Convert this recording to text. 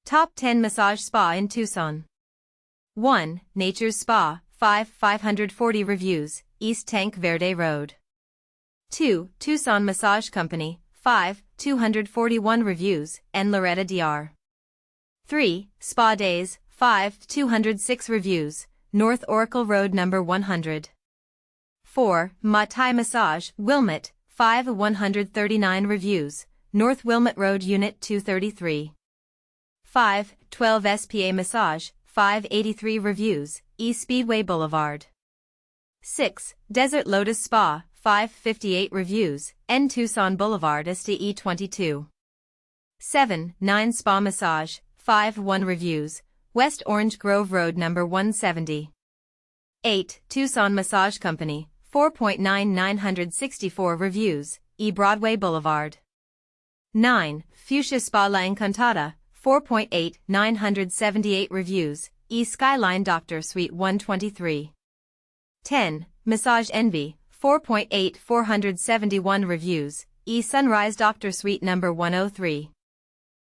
Top 10 Massage Spa in Tucson. 1. Nature's Spa, 540 reviews, East Tanque Verde Rd. 2. Tucson Massage Company, 241 reviews, and Loretta Dr. 3. Spa Daze, 206 reviews, North Oracle Road No. 100. 4. Thai Massage, Wilmot, 139 reviews, North Wilmot Road Unit 233. 5. 12 SPA Massage, 583 reviews, East Speedway Blvd. 6. Desert Lotus Spa, 558 reviews, N Tucson Boulevard STE 22. 7. 9 Spa Massage, 51 reviews, West Orange Grove Road No. 170. 8. Tucson Massage Company, 964 reviews, E Broadway Boulevard. 9. Fuchsia Spa La Encantada, 978 reviews, E Skyline Dr. Suite 123. 10. Massage Envy, 471 reviews, E Sunrise Dr. Suite No. 103.